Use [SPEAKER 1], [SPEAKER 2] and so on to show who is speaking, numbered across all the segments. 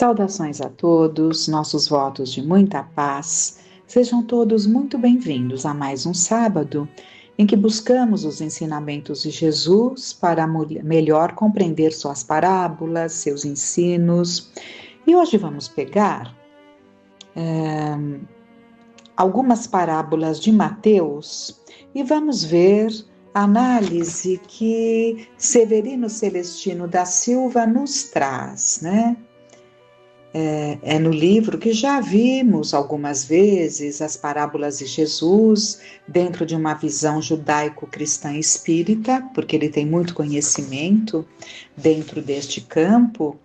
[SPEAKER 1] Saudações a todos, nossos votos de muita paz. Sejam todos muito bem-vindos a mais um sábado em que buscamos os ensinamentos de Jesus para melhor compreender suas parábolas, seus ensinos. E hoje vamos pegar algumas parábolas de Mateus e vamos ver a análise que Severino Celestino da Silva nos traz, né? É no livro que já vimos algumas vezes as parábolas de Jesus dentro de uma visão judaico-cristã espírita, porque ele tem muito conhecimento dentro deste campo,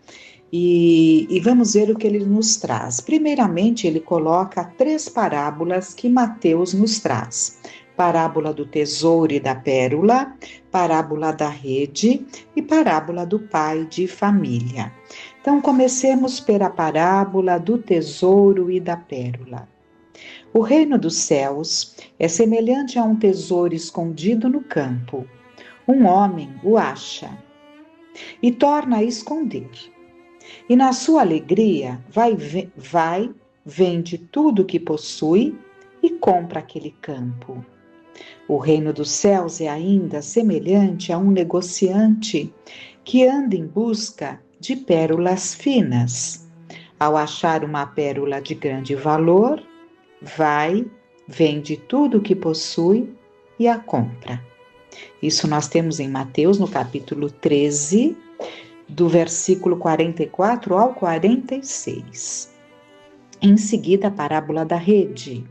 [SPEAKER 1] e vamos ver o que ele nos traz. Primeiramente, ele coloca 3 parábolas que Mateus nos traz. Parábola do tesouro e da pérola, parábola da rede e parábola do pai de família. Então, comecemos pela parábola do tesouro e da pérola. O reino dos céus é semelhante a um tesouro escondido no campo. Um homem o acha e torna a esconder. E na sua alegria vende tudo o que possui e compra aquele campo. O reino dos céus é ainda semelhante a um negociante que anda em busca de pérolas finas. Ao achar uma pérola de grande valor, vende tudo o que possui e a compra. Isso nós temos em Mateus, no capítulo 13, do versículo 44 ao 46. Em seguida, a parábola da rede,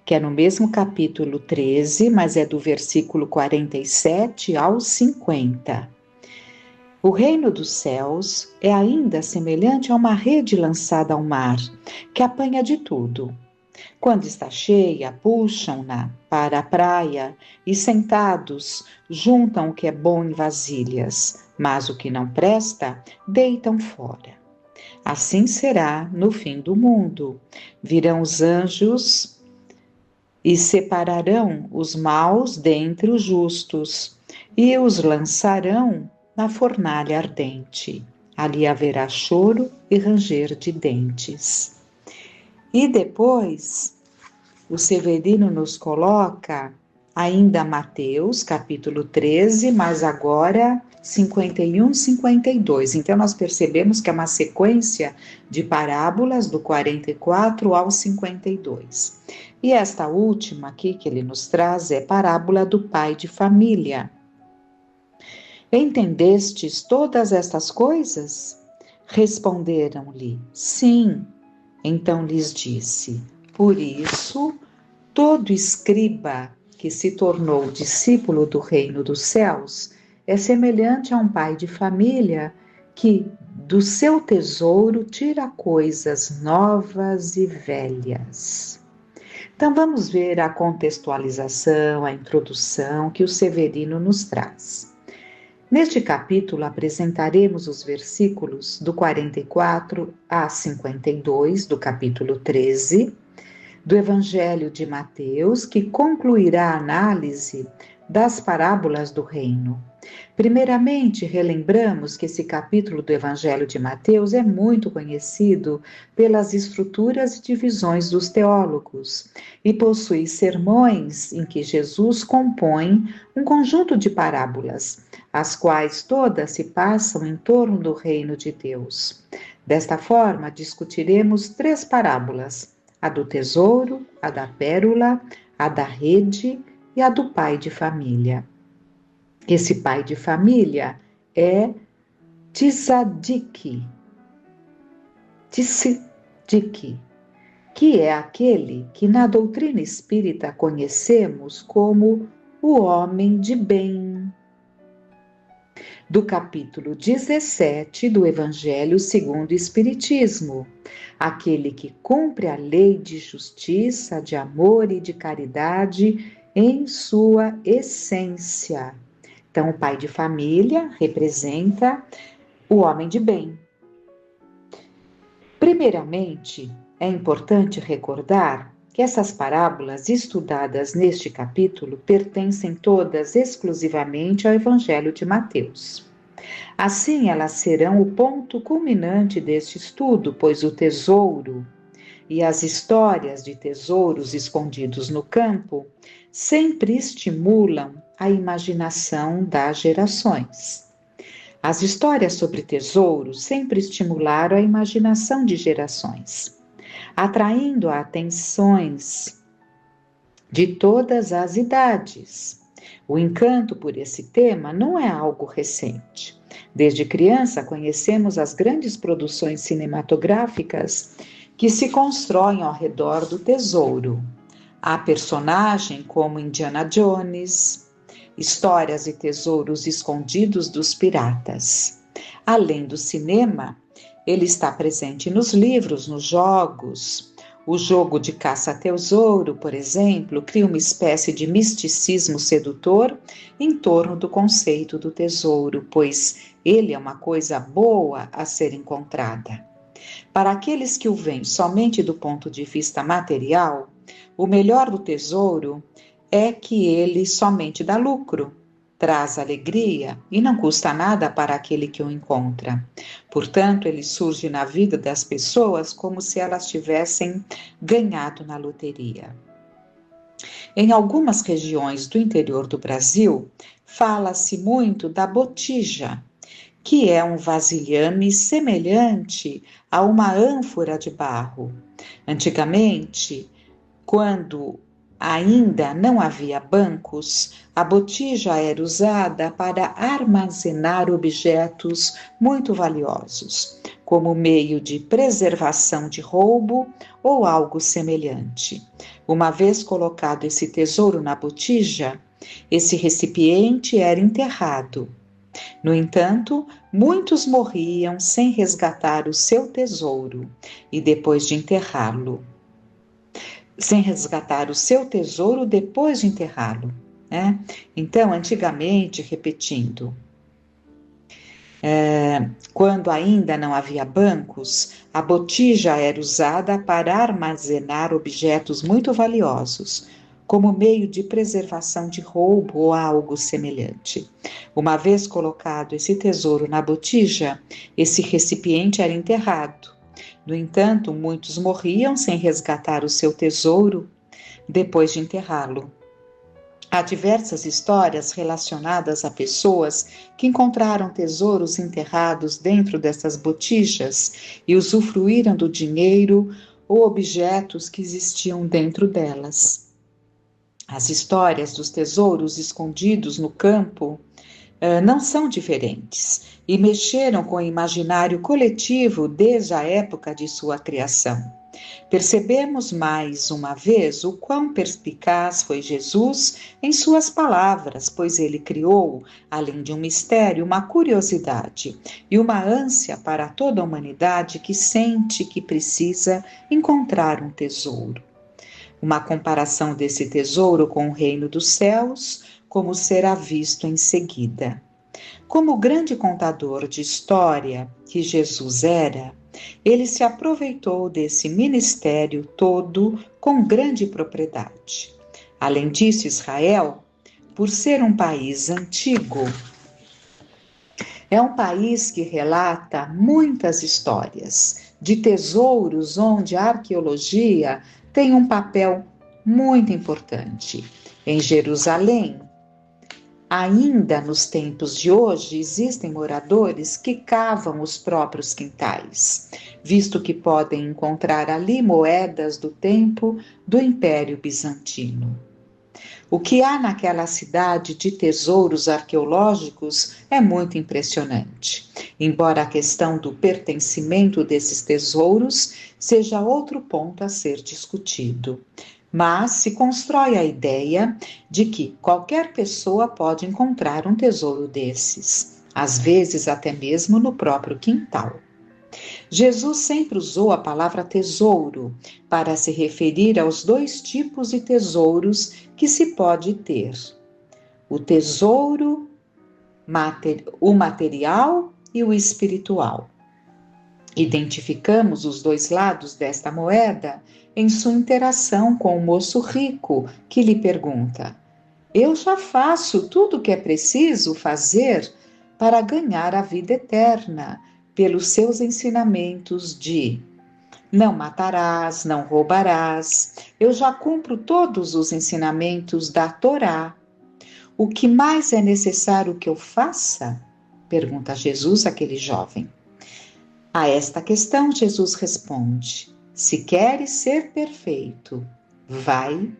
[SPEAKER 1] que é no mesmo capítulo 13, mas é do versículo 47 ao 50. O reino dos céus é ainda semelhante a uma rede lançada ao mar, que apanha de tudo. Quando está cheia, puxam-na para a praia e, sentados, juntam o que é bom em vasilhas, mas o que não presta, deitam fora. Assim será no fim do mundo. Virão os anjos e separarão os maus dentre os justos e os lançarão na fornalha ardente. Ali haverá choro e ranger de dentes. E depois, o Severino nos coloca ainda Mateus, capítulo 13, mas agora 51, 52. Então, nós percebemos que é uma sequência de parábolas do 44 ao 52. E esta última aqui que ele nos traz é parábola do pai de família. Entendestes todas estas coisas? Responderam-lhe, sim. Então lhes disse, por isso, todo escriba que se tornou discípulo do reino dos céus é semelhante a um pai de família que do seu tesouro tira coisas novas e velhas. Então vamos ver a contextualização, a introdução que o Severino nos traz. Neste capítulo apresentaremos os versículos do 44 a 52 do capítulo 13 do Evangelho de Mateus, que concluirá a análise das parábolas do reino. Primeiramente, relembramos que esse capítulo do Evangelho de Mateus é muito conhecido pelas estruturas e divisões dos teólogos e possui sermões em que Jesus compõe um conjunto de parábolas, as quais todas se passam em torno do reino de Deus. Desta forma, discutiremos 3 parábolas: a do tesouro, a da pérola, a da rede e a do pai de família. Esse pai de família é Tzaddik, que é aquele que na doutrina espírita conhecemos como o homem de bem. Do capítulo 17 do Evangelho segundo o Espiritismo, aquele que cumpre a lei de justiça, de amor e de caridade em sua essência. Então, o pai de família representa o homem de bem. Primeiramente, é importante recordar que essas parábolas estudadas neste capítulo pertencem todas exclusivamente ao Evangelho de Mateus. Assim, elas serão o ponto culminante deste estudo, pois o tesouro e as histórias de tesouros escondidos no campo sempre estimulam a imaginação das gerações. As histórias sobre tesouros sempre estimularam a imaginação de gerações, atraindo atenções de todas as idades. O encanto por esse tema não é algo recente. Desde criança, conhecemos as grandes produções cinematográficas que se constroem ao redor do tesouro. Há personagens como Indiana Jones, histórias e tesouros escondidos dos piratas. Além do cinema, ele está presente nos livros, nos jogos. O jogo de caça-tesouro, por exemplo, cria uma espécie de misticismo sedutor em torno do conceito do tesouro, pois ele é uma coisa boa a ser encontrada. Para aqueles que o veem somente do ponto de vista material, o melhor do tesouro é que ele somente dá lucro, traz alegria e não custa nada para aquele que o encontra. Portanto, ele surge na vida das pessoas como se elas tivessem ganhado na loteria. Em algumas regiões do interior do Brasil, fala-se muito da botija, que é um vasilhame semelhante a uma ânfora de barro. Antigamente, quando ainda não havia bancos, a botija era usada para armazenar objetos muito valiosos, como meio de preservação de roubo ou algo semelhante. Uma vez colocado esse tesouro na botija, esse recipiente era enterrado. No entanto, muitos morriam sem resgatar o seu tesouro e depois de enterrá-lo. Né? Então, antigamente, repetindo, quando ainda não havia bancos, a botija era usada para armazenar objetos muito valiosos, como meio de preservação de roubo ou algo semelhante. Uma vez colocado esse tesouro na botija, esse recipiente era enterrado. No entanto, muitos morriam sem resgatar o seu tesouro depois de enterrá-lo. Há diversas histórias relacionadas a pessoas que encontraram tesouros enterrados dentro dessas botijas e usufruíram do dinheiro ou objetos que existiam dentro delas. As histórias dos tesouros escondidos no campo não são diferentes e mexeram com o imaginário coletivo desde a época de sua criação. Percebemos mais uma vez o quão perspicaz foi Jesus em suas palavras, pois ele criou, além de um mistério, uma curiosidade e uma ânsia para toda a humanidade que sente que precisa encontrar um tesouro. Uma comparação desse tesouro com o reino dos céus, como será visto em seguida. Como grande contador de história que Jesus era, ele se aproveitou desse ministério todo com grande propriedade. Além disso, Israel, por ser um país antigo, é um país que relata muitas histórias de tesouros onde a arqueologia tem um papel muito importante. Em Jerusalém, ainda nos tempos de hoje, existem moradores que cavam os próprios quintais, visto que podem encontrar ali moedas do tempo do Império Bizantino. O que há naquela cidade de tesouros arqueológicos é muito impressionante, embora a questão do pertencimento desses tesouros seja outro ponto a ser discutido. Mas se constrói a ideia de que qualquer pessoa pode encontrar um tesouro desses, às vezes até mesmo no próprio quintal. Jesus sempre usou a palavra tesouro para se referir aos dois tipos de tesouros que se pode ter: o tesouro, o material e o espiritual. Identificamos os dois lados desta moeda em sua interação com o moço rico, que lhe pergunta: eu já faço tudo o que é preciso fazer para ganhar a vida eterna pelos seus ensinamentos de não matarás, não roubarás. Eu já cumpro todos os ensinamentos da Torá. O que mais é necessário que eu faça? Pergunta Jesus àquele jovem. A esta questão, Jesus responde: se queres ser perfeito, vai,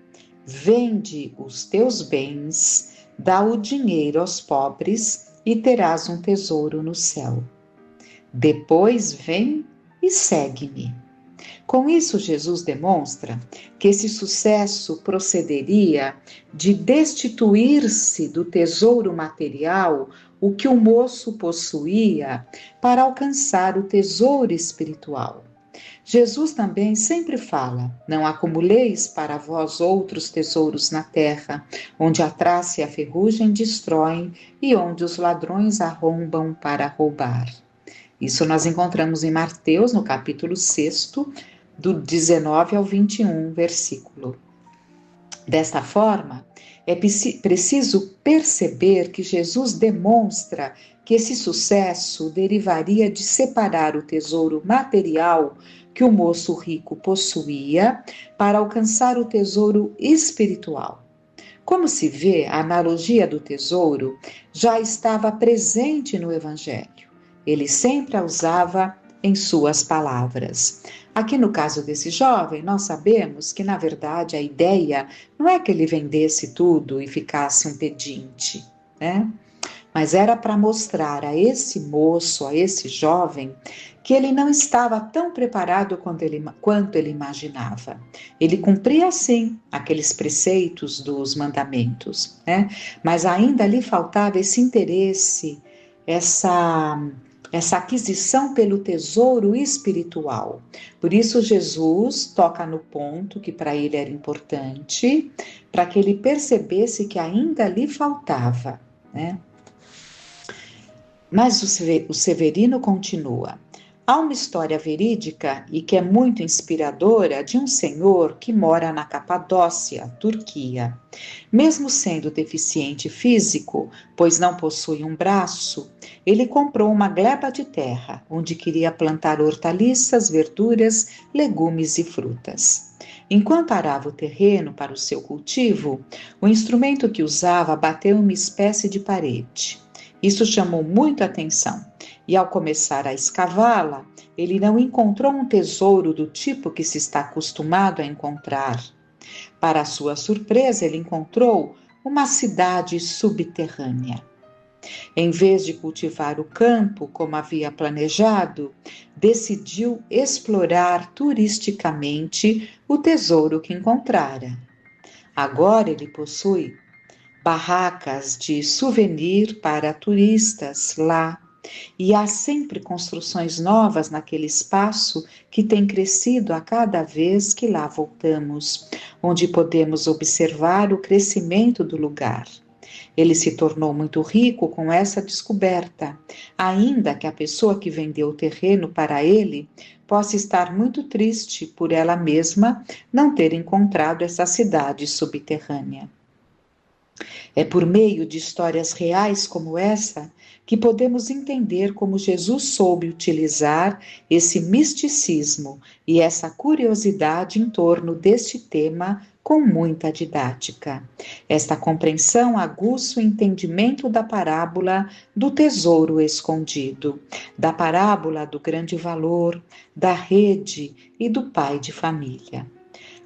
[SPEAKER 1] vende os teus bens, dá o dinheiro aos pobres e terás um tesouro no céu. Depois vem e segue-me. Com isso, Jesus demonstra que esse sucesso procederia de destituir-se do tesouro material, o que o moço possuía, para alcançar o tesouro espiritual. Jesus também sempre fala: não acumuleis para vós outros tesouros na terra, onde a traça e a ferrugem destroem e onde os ladrões arrombam para roubar. Isso nós encontramos em Mateus, no capítulo 6, do 19 ao 21, versículo. Desta forma, é preciso perceber que Jesus demonstra que esse sucesso derivaria de separar o tesouro material que o moço rico possuía para alcançar o tesouro espiritual. Como se vê, a analogia do tesouro já estava presente no Evangelho. Ele sempre a usava em suas palavras. Aqui no caso desse jovem, nós sabemos que, na verdade, a ideia não é que ele vendesse tudo e ficasse um pedinte, né? Mas era para mostrar a esse moço, a esse jovem, que ele não estava tão preparado quanto ele imaginava. Ele cumpria, sim, aqueles preceitos dos mandamentos, né? Mas ainda lhe faltava esse interesse, essa aquisição pelo tesouro espiritual. Por isso Jesus toca no ponto que para ele era importante, para que ele percebesse que ainda lhe faltava, né? Mas o Severino continua. Há uma história verídica e que é muito inspiradora de um senhor que mora na Capadócia, Turquia. Mesmo sendo deficiente físico, pois não possui um braço, ele comprou uma gleba de terra, onde queria plantar hortaliças, verduras, legumes e frutas. Enquanto arava o terreno para o seu cultivo, o instrumento que usava bateu em uma espécie de parede. Isso chamou muito a atenção, e ao começar a escavá-la, ele não encontrou um tesouro do tipo que se está acostumado a encontrar. Para sua surpresa, ele encontrou uma cidade subterrânea. Em vez de cultivar o campo como havia planejado, decidiu explorar turisticamente o tesouro que encontrara. Agora ele possui barracas de souvenir para turistas lá, e há sempre construções novas naquele espaço que tem crescido a cada vez que lá voltamos, onde podemos observar o crescimento do lugar. Ele se tornou muito rico com essa descoberta, ainda que a pessoa que vendeu o terreno para ele possa estar muito triste por ela mesma não ter encontrado essa cidade subterrânea. É por meio de histórias reais como essa que podemos entender como Jesus soube utilizar esse misticismo e essa curiosidade em torno deste tema com muita didática. Esta compreensão aguça o entendimento da parábola do tesouro escondido, da parábola do grande valor, da rede e do pai de família.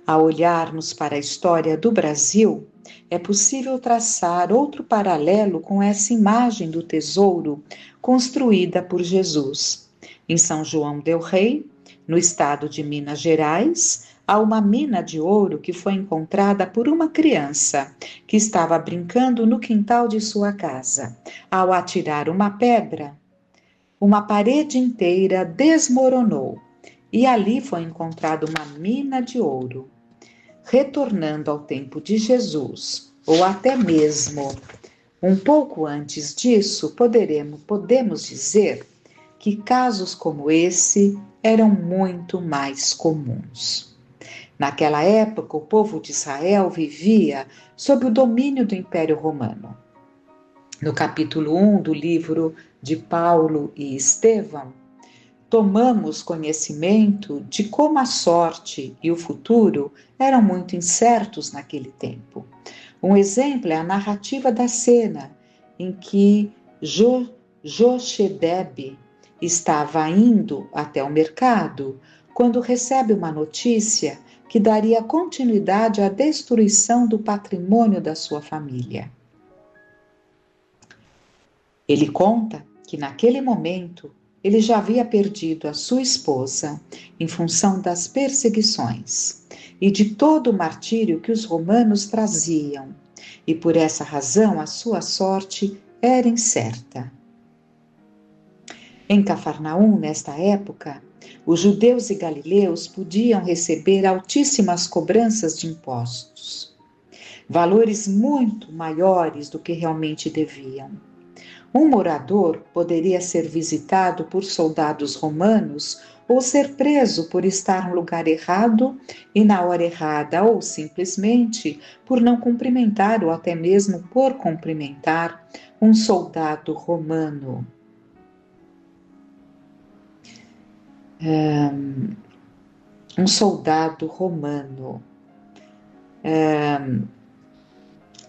[SPEAKER 1] Ao olharmos para a história do Brasil, é possível traçar outro paralelo com essa imagem do tesouro construída por Jesus. Em São João del Rei, no estado de Minas Gerais, há uma mina de ouro que foi encontrada por uma criança que estava brincando no quintal de sua casa. Ao atirar uma pedra, uma parede inteira desmoronou e ali foi encontrada uma mina de ouro. Retornando ao tempo de Jesus, ou até mesmo um pouco antes disso, podemos dizer que casos como esse eram muito mais comuns. Naquela época, o povo de Israel vivia sob o domínio do Império Romano. no capítulo 1 do livro de Paulo e Estevão, tomamos conhecimento de como a sorte e o futuro eram muito incertos naquele tempo. Um exemplo é a narrativa da cena em que Jochebed estava indo até o mercado quando recebe uma notícia que daria continuidade à destruição do patrimônio da sua família. Ele conta que naquele momento ele já havia perdido a sua esposa em função das perseguições e de todo o martírio que os romanos traziam, e por essa razão a sua sorte era incerta. Em Cafarnaum, nesta época, os judeus e galileus podiam receber altíssimas cobranças de impostos, valores muito maiores do que realmente deviam. Um morador poderia ser visitado por soldados romanos ou ser preso por estar no lugar errado e na hora errada, ou simplesmente por não cumprimentar ou até mesmo por cumprimentar um soldado romano. Um soldado romano.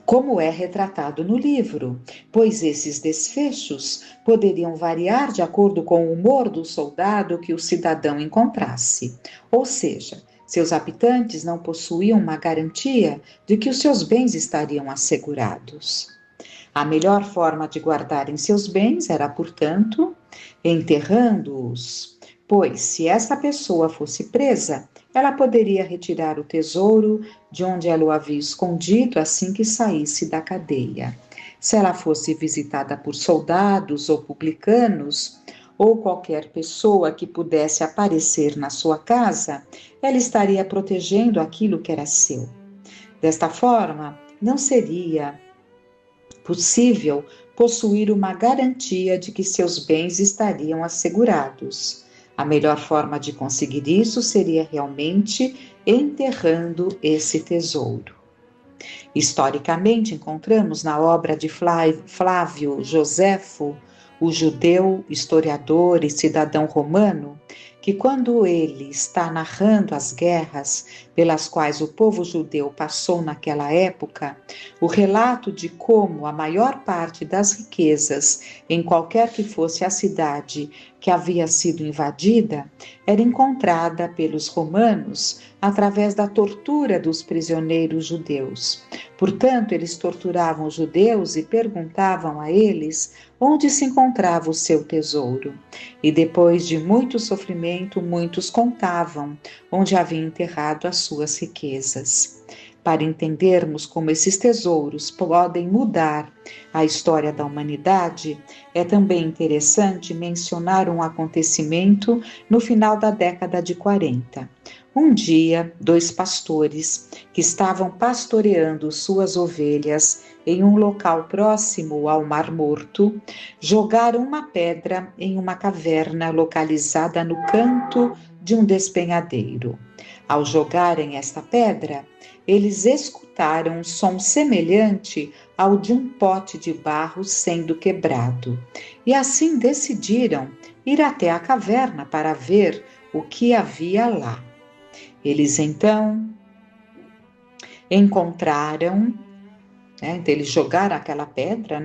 [SPEAKER 1] Como é retratado no livro, pois esses desfechos poderiam variar de acordo com o humor do soldado que o cidadão encontrasse. Ou seja, seus habitantes não possuíam uma garantia de que os seus bens estariam assegurados. A melhor forma de guardarem seus bens era, portanto, enterrando-os, pois se essa pessoa fosse presa, ela poderia retirar o tesouro de onde ela o havia escondido assim que saísse da cadeia. Se ela fosse visitada por soldados ou publicanos, ou qualquer pessoa que pudesse aparecer na sua casa, ela estaria protegendo aquilo que era seu. Desta forma, não seria possível possuir uma garantia de que seus bens estariam assegurados. A melhor forma de conseguir isso seria realmente enterrando esse tesouro. Historicamente, encontramos na obra de Flávio Joséfo, o judeu, historiador e cidadão romano, que quando ele está narrando as guerras pelas quais o povo judeu passou naquela época, o relato de como a maior parte das riquezas, em qualquer que fosse a cidade que havia sido invadida, era encontrada pelos romanos através da tortura dos prisioneiros judeus. Portanto, eles torturavam os judeus e perguntavam a eles onde se encontrava o seu tesouro. E depois de muito sofrimento, muitos contavam onde haviam enterrado as suas riquezas. Para entendermos como esses tesouros podem mudar a história da humanidade, é também interessante mencionar um acontecimento no final da década de 40. Um dia, 2 pastores que estavam pastoreando suas ovelhas em um local próximo ao Mar Morto, jogaram uma pedra em uma caverna localizada no canto de um despenhadeiro. Ao jogarem esta pedra, eles escutaram um som semelhante ao de um pote de barro sendo quebrado, e assim decidiram ir até a caverna para ver o que havia lá. Eles então encontraram, então eles jogaram aquela pedra,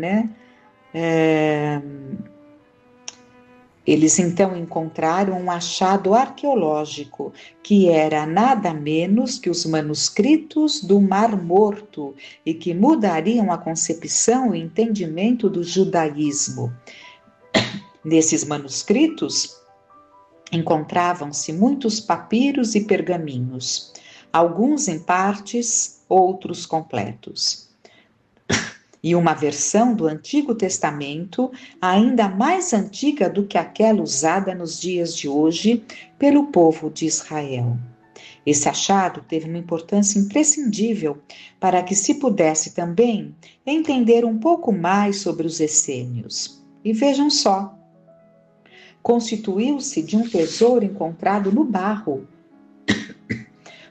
[SPEAKER 1] eles então encontraram um achado arqueológico, que era nada menos que os manuscritos do Mar Morto e que mudariam a concepção e entendimento do judaísmo. Nesses manuscritos encontravam-se muitos papiros e pergaminhos, alguns em partes, outros completos. E uma versão do Antigo Testamento ainda mais antiga do que aquela usada nos dias de hoje pelo povo de Israel. Esse achado teve uma importância imprescindível para que se pudesse também entender um pouco mais sobre os essênios. E vejam só, constituiu-se de um tesouro encontrado no barro.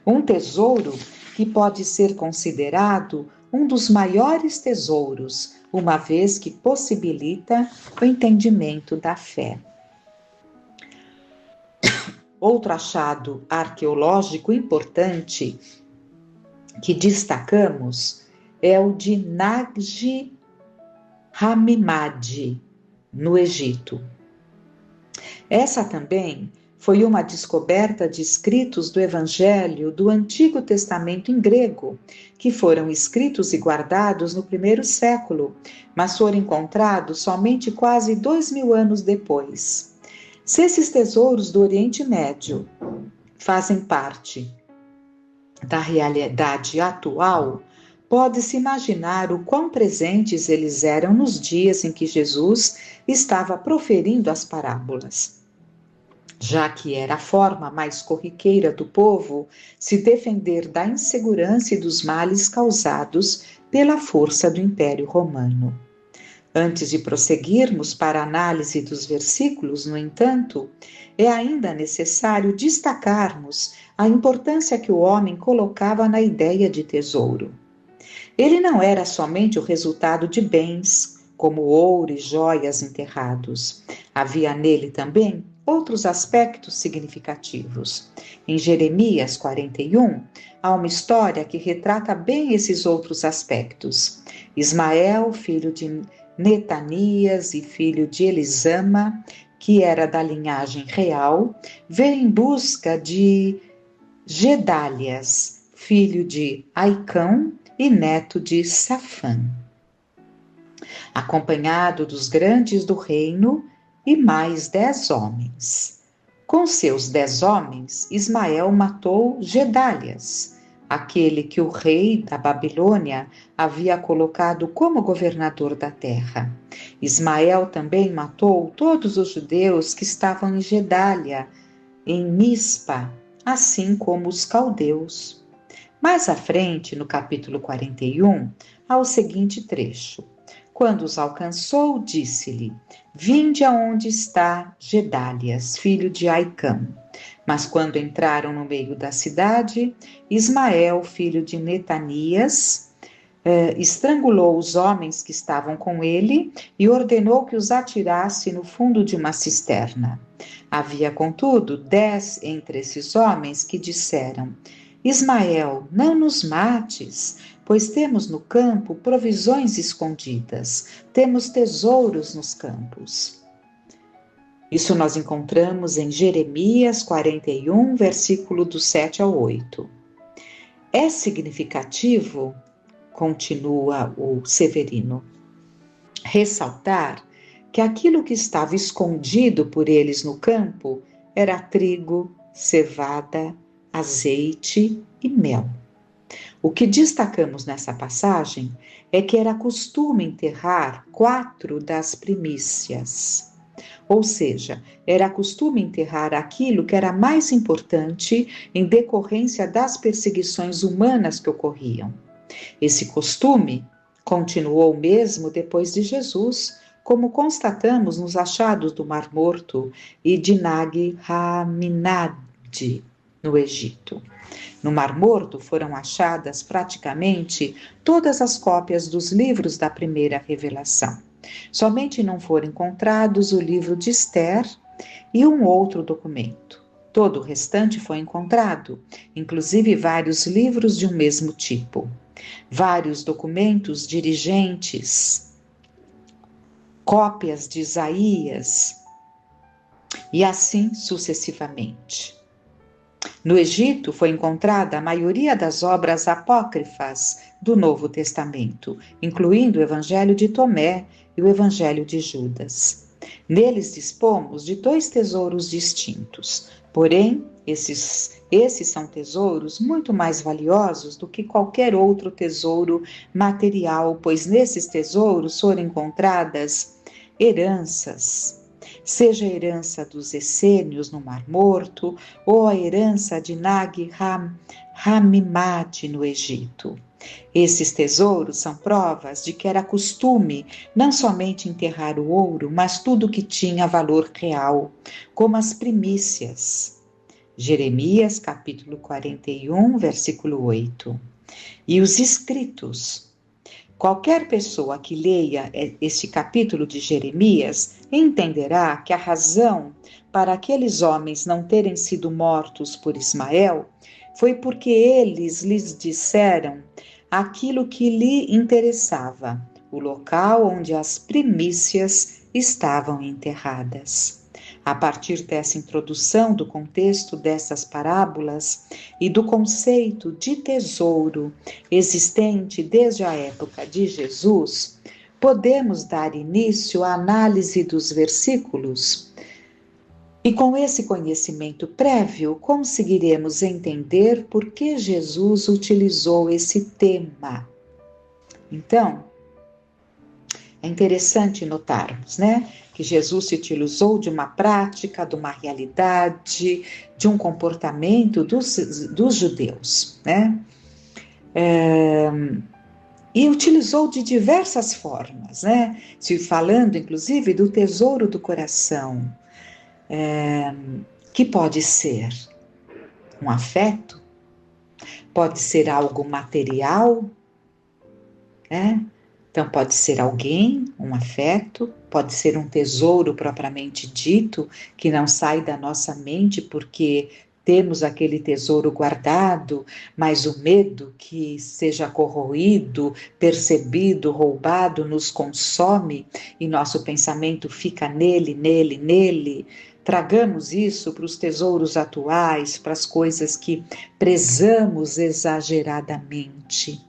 [SPEAKER 1] Um tesouro que pode ser considerado um dos maiores tesouros uma vez que possibilita o entendimento da fé. Outro achado arqueológico importante que destacamos é o de Nag Hammadi, no Egito. Essa também foi uma descoberta de escritos do Evangelho do Antigo Testamento em grego, que foram escritos e guardados no primeiro século, mas foram encontrados somente quase 2000 anos depois. Se esses tesouros do Oriente Médio fazem parte da realidade atual, pode-se imaginar o quão presentes eles eram nos dias em que Jesus estava proferindo as parábolas, já que era a forma mais corriqueira do povo se defender da insegurança e dos males causados pela força do Império Romano. Antes de prosseguirmos para a análise dos versículos, no entanto, é ainda necessário destacarmos a importância que o homem colocava na ideia de tesouro. Ele não era somente o resultado de bens, como ouro e joias enterrados. Havia nele também outros aspectos significativos. Em Jeremias 41, há uma história que retrata bem esses outros aspectos. Ismael, filho de Netanias e filho de Elisama, que era da linhagem real, veio em busca de Gedálias, filho de Aicão e neto de Safã, acompanhado dos grandes do reino e mais 10 homens. Com seus 10 homens, Ismael matou Gedálias, aquele que o rei da Babilônia havia colocado como governador da terra. Ismael também matou todos os judeus que estavam em Gedália, em Mispa, assim como os caldeus. Mais à frente, no capítulo 41, há o seguinte trecho. Quando os alcançou, disse-lhe: Vinde aonde está Gedálias, filho de Aicão. Mas quando entraram no meio da cidade, Ismael, filho de Netanias, estrangulou os homens que estavam com ele e ordenou que os atirasse no fundo de uma cisterna. Havia, contudo, 10 entre esses homens que disseram: Ismael, não nos mates, pois temos no campo provisões escondidas, temos tesouros nos campos. Isso nós encontramos em Jeremias 41, versículo do 7 ao 8. É significativo, continua o Severino, ressaltar que aquilo que estava escondido por eles no campo era trigo, cevada, azeite e mel. O que destacamos nessa passagem é que era costume enterrar 4 das primícias. Ou seja, era costume enterrar aquilo que era mais importante em decorrência das perseguições humanas que ocorriam. Esse costume continuou mesmo depois de Jesus, como constatamos nos achados do Mar Morto e de Nag Hammadi, no Egito. No Mar Morto foram achadas praticamente todas as cópias dos livros da primeira revelação. Somente não foram encontrados o livro de Esther e um outro documento. Todo o restante foi encontrado, inclusive vários livros de um mesmo tipo, vários documentos dirigentes, cópias de Isaías e assim sucessivamente. No Egito foi encontrada a maioria das obras apócrifas do Novo Testamento, incluindo o Evangelho de Tomé e o Evangelho de Judas. Neles dispomos de 2 tesouros distintos, porém, esses são tesouros muito mais valiosos do que qualquer outro tesouro material, pois nesses tesouros foram encontradas heranças, seja a herança dos essênios no Mar Morto ou a herança de Nag Hammadi no Egito. Esses tesouros são provas de que era costume não somente enterrar o ouro, mas tudo que tinha valor real, como as primícias. Jeremias, capítulo 41, versículo 8. E os escritos. Qualquer pessoa que leia este capítulo de Jeremias entenderá que a razão para aqueles homens não terem sido mortos por Ismael foi porque eles lhes disseram aquilo que lhe interessava, o local onde as primícias estavam enterradas. A partir dessa introdução do contexto dessas parábolas e do conceito de tesouro existente desde a época de Jesus, podemos dar início à análise dos versículos. E com esse conhecimento prévio, conseguiremos entender por que Jesus utilizou esse tema. Então, é interessante notarmos, que Jesus se utilizou de uma prática, de uma realidade, de um comportamento dos judeus, E utilizou de diversas formas, Se falando, inclusive, do tesouro do coração, que pode ser um afeto, pode ser algo material, Então, pode ser alguém, um afeto, pode ser um tesouro propriamente dito, que não sai da nossa mente porque temos aquele tesouro guardado, mas o medo que seja corroído, percebido, roubado, nos consome e nosso pensamento fica nele. Tragamos isso para os tesouros atuais, para as coisas que prezamos exageradamente,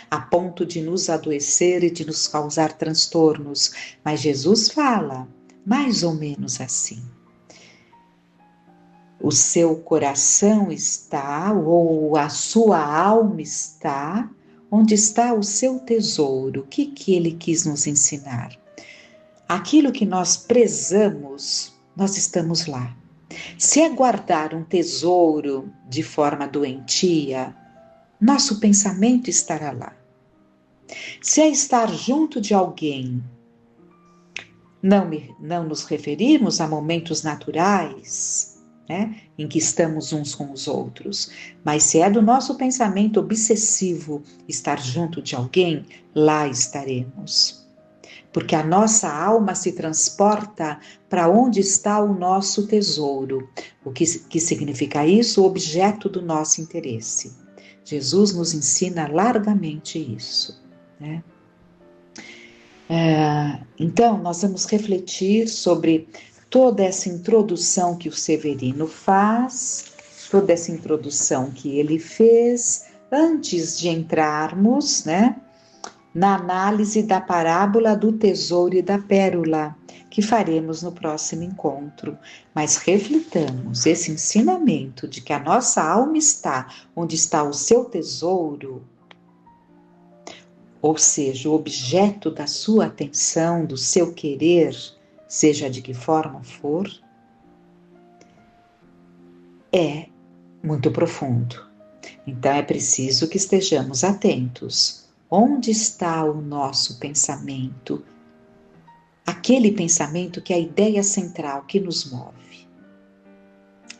[SPEAKER 1] a ponto de nos adoecer e de nos causar transtornos. Mas Jesus fala mais ou menos assim. O seu coração está, ou a sua alma está, onde está o seu tesouro. O que ele quis nos ensinar? Aquilo que nós prezamos, nós estamos lá. Se é guardar um tesouro de forma doentia, nosso pensamento estará lá. Se é estar junto de alguém, não nos referimos a momentos naturais, em que estamos uns com os outros, mas se é do nosso pensamento obsessivo estar junto de alguém, lá estaremos. Porque a nossa alma se transporta para onde está o nosso tesouro. O que significa isso? O objeto do nosso interesse. Jesus nos ensina largamente isso. Então, nós vamos refletir sobre toda essa introdução que o Severino faz, toda essa introdução que ele fez, antes de entrarmos, na análise da parábola do tesouro e da pérola, que faremos no próximo encontro. Mas reflitamos esse ensinamento de que a nossa alma está onde está o seu tesouro, ou seja, o objeto da sua atenção, do seu querer, seja de que forma for, é muito profundo. Então é preciso que estejamos atentos. Onde está o nosso pensamento? Aquele pensamento que é a ideia central que nos move.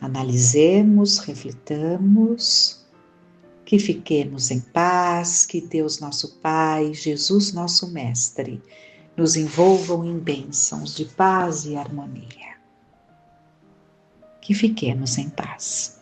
[SPEAKER 1] Analisemos, reflitamos, que fiquemos em paz, que Deus nosso Pai, Jesus nosso Mestre, nos envolvam em bênçãos de paz e harmonia. Que fiquemos em paz.